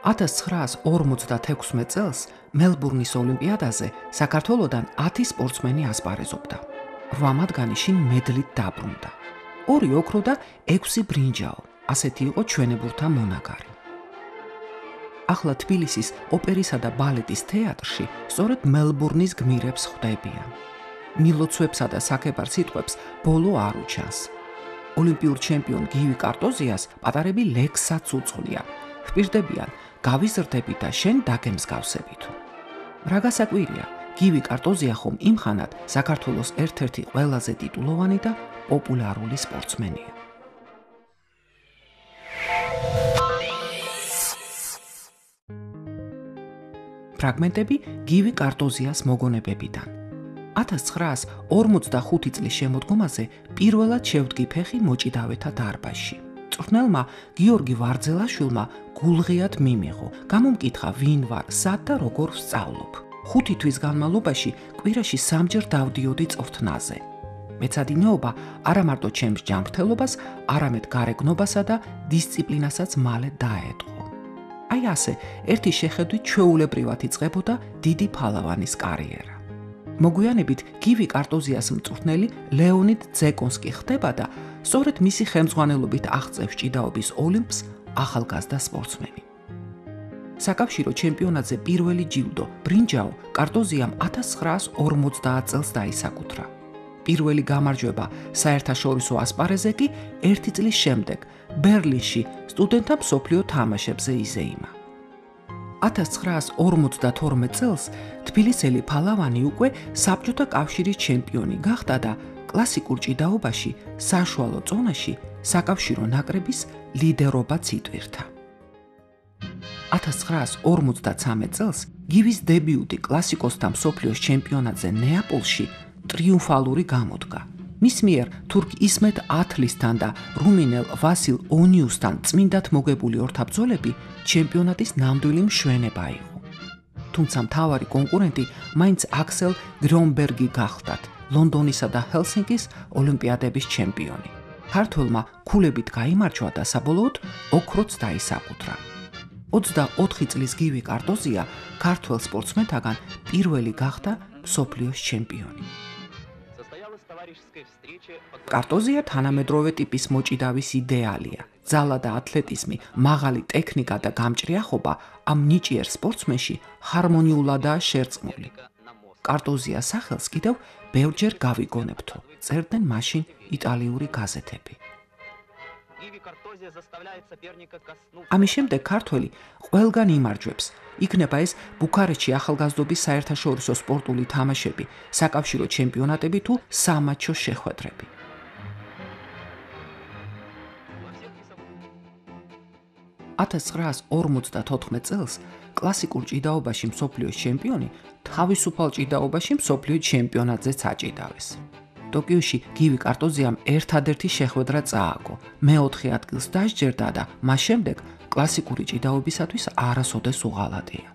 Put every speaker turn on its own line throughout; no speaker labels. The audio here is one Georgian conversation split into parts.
1956 წელს მელბურნის ოლიმპიადაზე საქართველოდან 10 სპორტსმენი ასპარეზობდა. 8 მათგანი შინ მედლით დაბრუნდა. 2 ოქრო და 6 ბრინჯაო. ასეთი იყო ჩვენებურთა მონაგარი. ახლა თბილისის ოპერისა და ბალეტის თეატრში სწორედ მელბურნის გმირებს ხვდებიან. მილოცვებსა და საქებარ სიტყვებს ბოლო არ უჩანს. ოლიმპიურ ჩემპიონ გივი კარტოზიას პატარები ლექსსაც უწყლია. ვპირდებიან, გავიზრდები და შენ დაგემსგავსებით. რა გასაკვირია, გივი კარტოზია ხომ იმხანად საქართველოს ერთ-ერთი ყველაზე ტიტულოვანი და პოპულარული სპორტსმენია. ფრაგმენტები გივი კარტოზიას მოგონებებიდან. 1945 წლის შემოდგომაზე პირველად შევდგი ფეხი მოჭიდავეთა დარბაზში. მწვრთნელმა გიორგი ვარძელაშვილმა გულღიად მიმიღო, გამომკითხა ვინ ვარ, სად და როგორ ვსწავლობ. 5 თვის განმავლობაში კვირაში 3-ჯერ დავდიოდი წვრთნაზე. მეცადინეობა არა მარტო ჩემს ჯანმრთელობას, არამედ გარეგნობასა და დისციპლინასაც მალე დაეტყო. აი ასე, ერთი შეხედვით ჩვეულებრივად იწყებოდა დიდი ფალავანის კარიერა. მოგვიანებით გივი კარტოზიას მწვრთნელი ლეონიდ ძეკონსკი ხდება და სწორედ მისი ხელმძღვანელობით აღწევს ჭიდაობის ოლიმპს ახალგაზრდა სპორტსმენი. საკავშირო ჩემპიონატზე პირველი ჯილდო ბრინჯაო კარტოზიამ 1950 წელს დაისაკუთრა. პირველი გამარჯვება საერთაშორისო ასპარეზზე კი 1 წლის შემდეგ ბერლინში სტუდენტთა მსოფლიო თამაშებზე იზეიმა. 1952 წელს თბილისელი ფალავანი უკვე საბჭოთა კავშირის ჩემპიონი გახდა და კლასიკურ ჭიდაობაში საშუალო წონაში საკავშირო ნაკრების ლიდერობაც იტვირთა. 1953 წელს გივის დებიუტი კლასიკოსთა მსოფლიოს ჩემპიონატზე ნეაპოლში ტრიუმფალური გამოდგა. მის მიერ თურქ ისმეთ ათლისთან და რუმინელ ვასილ ონიუსთან წმინდად მოგებული ორთაბრძოლები ჩემპიონატის ნამდვილი მშვენება იყო. თუმცა მთავარი კონკურენტი მაინც აქსელ გრონბერგი გახლდათ, ლონდონისა და ჰელსინკის ოლიმპიადების ჩემპიონი. ქართველმა ქულებით გაიმარჯვა და საბოლოოდ ოქროც დაისაკუთრა. 24 წლის გივი კარტოზია ქართველ სპორტსმენთაგან პირველი გახდა მსოფლიოს ჩემპიონი. კარტოზია თანამედროვე ტიპის მოჭიდავის იდეალია. ძალა და ათლეტიზმი, მაღალი ტექნიკა და გამჭრიახობა ამ ნიჭიერ სპორტსმენში ჰარმონიულადაა შერწყმული. კარტოზიას სახელს კიდევ ბევრჯერ გავიგონებთო, წერდნენ მაშინ იტალიური გაზეთები. ამის შემდეგ ქართველი ყველგან იმარჯვებს. იქნება ეს ბუქარესტში ახალგაზრდობის საერთაშორისო სპორტული თამაშები, საკავშირო ჩემპიონატები თუ სამატჩო შეხვედრები. (1954) წელს კლასიკურ ჭიდაობაში მსოფლიოს ჩემპიონი თავისუფალ ჭიდაობაში მსოფლიო ჩემპიონატზეც აჭიდავეს. ტოკიოში გივი კარტოზიამ ერთადერთი შეხვედრა წააგო, მე-4 ადგილს დასჯერდა და მას შემდეგ კლასიკური ჭიდაობისათვის არასოდეს უღალატია.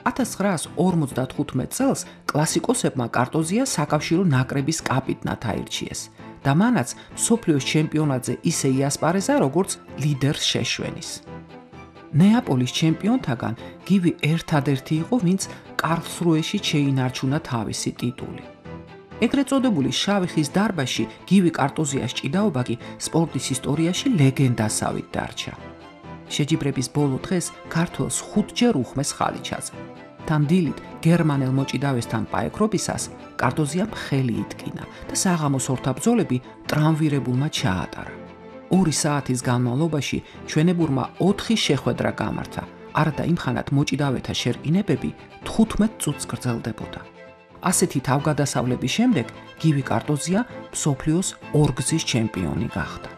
1955 წელს კლასიკოსებმა კარტოზია საკავშირო ნაკრების კაპიტნად აირჩიეს და მანაც მსოფლიოს ჩემპიონატზე ისე იასპარეზა, როგორც ლიდერს შეშვენის. ნეაპოლის ჩემპიონთაგან გივი ერთადერთი იყო, ვინც კარლსრუეში შეინარჩუნა თავისი ტიტული. ეგრეთ წოდებული შავი ხის დარბაზში გივი კარტოზიას ჭიდაობა კი სპორტის ისტორიაში ლეგენდასავით დარჩა. შეჯიბრების ბოლო დღეს ქართველს 5-ჯერ უხმეს ხალიჩაზე. თან დილით გერმანელ მოჭიდავესთან პაექრობისას კარტოზიამ ხელი იტკინა და საღამოს ორთაბრძოლები ტრამვირებულმა ჩაატარა. 2 საათის განმავლობაში ჩვენებურმა 4 შეხვედრა გამართა, არადა იმხანად მოჭიდავეთა შერკინებები 15 წუთს გრძელდებოდა. ასეთი თავგადასავლების შემდეგ გივი კარტოზია მსოფლიოს ორგზის ჩემპიონი გახდა.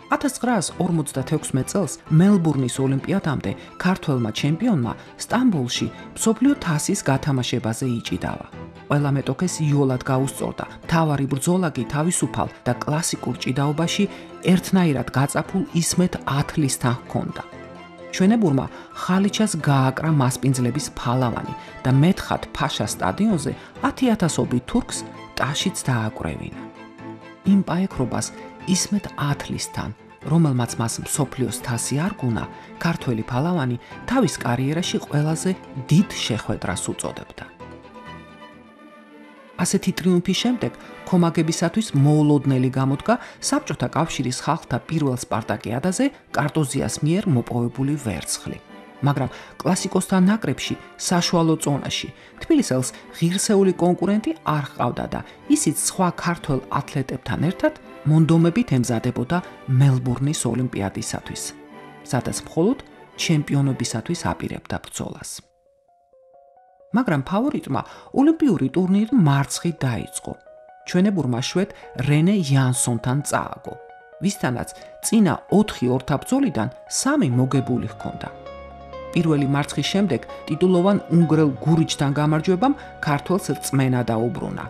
1956 წელს მელბურნის ოლიმპიადამდე ქართველმა ჩემპიონმა სტამბოლში მსოფლიო თასის გათამაშებაზე იჭიდავა. ყველა მეტოქეს იოლად გაუსწორდა, მთავარი ბრძოლა კი თავისუფალ და კლასიკურ ჭიდაობაში ერთნაირად გაწაფულ ისმეთ ათლისთან ჰქონდა. ჩვენებურმა ხალიჩას გააკრა მასპინძლების ფალავანი და მეთხად ფაშა სტადიონზე 10,000 თურქს ტაშიც დააკვრევინა. იმ პაექრობას ისმეთ ათლისთან რომელმაც მას მსოფლიოს თასი არ გუნა, ქართველი ფალავანი თავის კარიერაში ყველაზე დიდ შეხვედრას უწოდებდა. ასეთი ტრიუმფის შემდეგ ქომაგებისათვის მოულოდნელი გამოდგა საბჭოთა კავშირის ხალხთა პირველ სპარტაკიადაზე კარტოზიას მიერ მოპოვებული ვერცხლი. მაგრამ კლასიკოსთან ნაკრებში საშუალო წონაში თბილისელს ღირსეული კონკურენტი არ ჰყავდა და ისიც სხვა ქართველ ათლეტებთან ერთად მონდომებით ემზადებოდა მელბურნის ოლიმპიადისათვის, სადაც მხოლოდ ჩემპიონობისათვის აპირებდა ბრძოლას. მაგრამ ფავორიტმა ოლიმპიური ტურნირი მარცხით დაიწყო. ჩვენებურმა შვედ რენე იანსონთან წააგო, ვისთანაც წინა 4 ორთაბრძოლიდან 3 მოგებული ჰქონდა. პირველი მარცხის შემდეგ ტიტულოვან უნგრელ გურიჩთან გამარჯვებამ ქართველს რწმენა დაუბრუნა.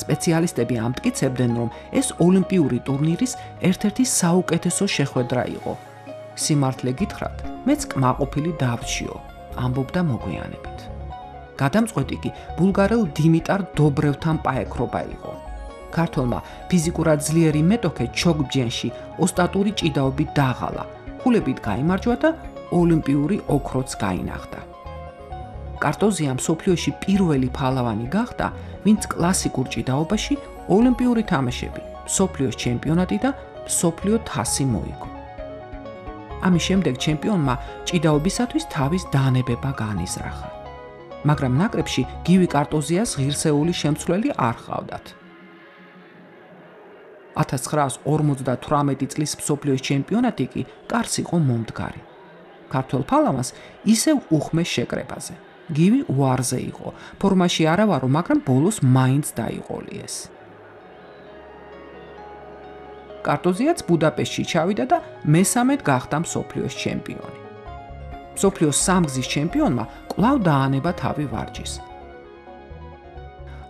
სპეციალისტები ამტკიცებდნენ, რომ ეს ოლიმპიური ტურნირის ერთ-ერთი საუკეთესო შეხვედრა იყო. სიმართლე გითხრათ, მეც კმაყოფილი დავრჩიო, ამბობდა მოგვიანებით. გადამწყვეტი კი ბულგარელ დიმიტარ დობრევთან პაექრობა იყო. ქართველმა ფიზიკურად ძლიერი მეტოქე ჩოგბჯენში ოსტატური ჭიდაობით დაღალა, ქულებით გაიმარჯვა და ოლიმპიური ოქროც გაინახდა. კარტოზია მსოფლიოში პირველი ფალავანი გახდა, ვინც კლასიკურ ჭიდაობაში ოლიმპიური თამაშები, მსოფლიოს ჩემპიონატი და მსოფლიო თასი მოიგო. ამის შემდეგ ჩემპიონმა ჭიდაობისათვის თავის დანებება განიზრახა. მაგრამ ნაკრებში გივი კარტოზიას ღირსეული შემცვლელი არ ჰყავდათ. 1958 წლის მსოფლიოს ჩემპიონატი კი კარს იყო მომდგარი. ქართველ ფალავანს ისევ უხმეს შეკრებაზე. გივი უარზე იყო, ფორმაში არა ვარო, მაგრამ ბოლოს მაინც დაიყოლიეს. კარტოზიაც ბუდაპეშტში ჩავიდა და მესამედ გახდა მსოფლიოს ჩემპიონი. მსოფლიოს სამგზის ჩემპიონმა კვლავ დაანება თავი ვარჯის.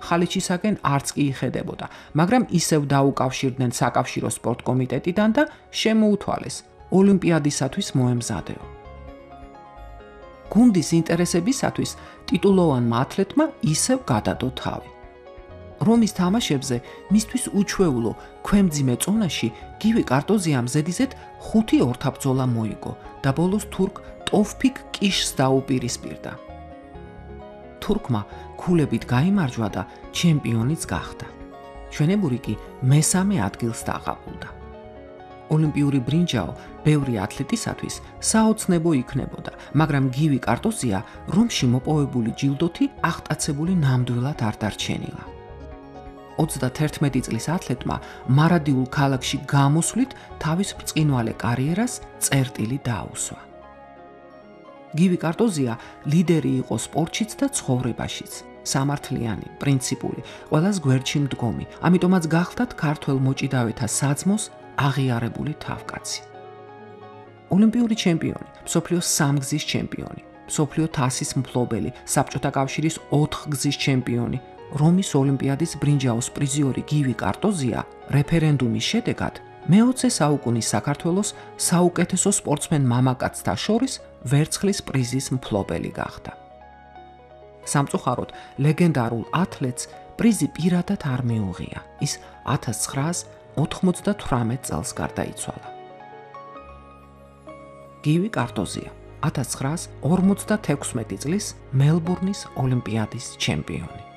ხალიჩისაკენ არც კი იხედებოდა, მაგრამ ისევ დაუკავშირდნენ საკავშირო სპორტ კომიტეტიდან და შემოუთვალეს ოლიმპიადისათვის მოემზადეო. გუნდის ინტერესებისათვის ტიტულოვანმა ათლეტმა ისევ გადადო თავი. რომის თამაშებზე მისთვის უჩვეულო ქვემძიმე წონაში გივი კარტოზიამ ზედიზედ 5 ორთაბრძოლა მოიგო და ბოლოს თურქ ტოვფიკ კიშს დაუპირისპირდა. თურქმა ქულებით გაიმარჯვა და ჩემპიონიც გახდა. ჩვენებური კი მესამე ადგილს დაყალბდა. ოლიმპიური ბრინჯაო ბევრი ათლეტისათვის საოცნებო იქნებოდა, მაგრამ გივი კარტოზია რომში მოპოვებული ჯილდოთი აღტაცებული ნამდვილად არ დარჩენილა. 31 წლის ათლეტმა მარადიულ ქალაქში გამოსვლით თავის ბრწყინვალე კარიერას წერტილი დაუსვა. გივი კარტოზია ლიდერი იყო სპორტშიც და ცხოვრებაშიც, სამართლიანი, პრინციპული, ყველას გვერდში მდგომი, ამიტომაც გახლდათ ქართველ მოჭიდავეთა საძმოს აღიარებული თავკაცი. ოლიმპიური ჩემპიონი, მსოფლიოს სამგზის ჩემპიონი, მსოფლიო თასის მფლობელი, საბჭოთა კავშირის 4 გზის ჩემპიონი, რომის ოლიმპიადის ბრინჯაოს პრიზიორი გივი კარტოზია რეფერენდუმის შედეგად მე-20 საუკუნის საქართველოს საუკეთესო სპორტსმენ მამაკაცთა შორის ვერცხლის პრიზის მფლობელი გახდა. სამწუხაროდ, ლეგენდარულ ათლეტს პრიზი პირადად არ მიუღია. ის 1998 წელს გარდაიცვალა. გივი კარტოზია 1956 წლის მელბურნის ოლიმპიადის ჩემპიონი.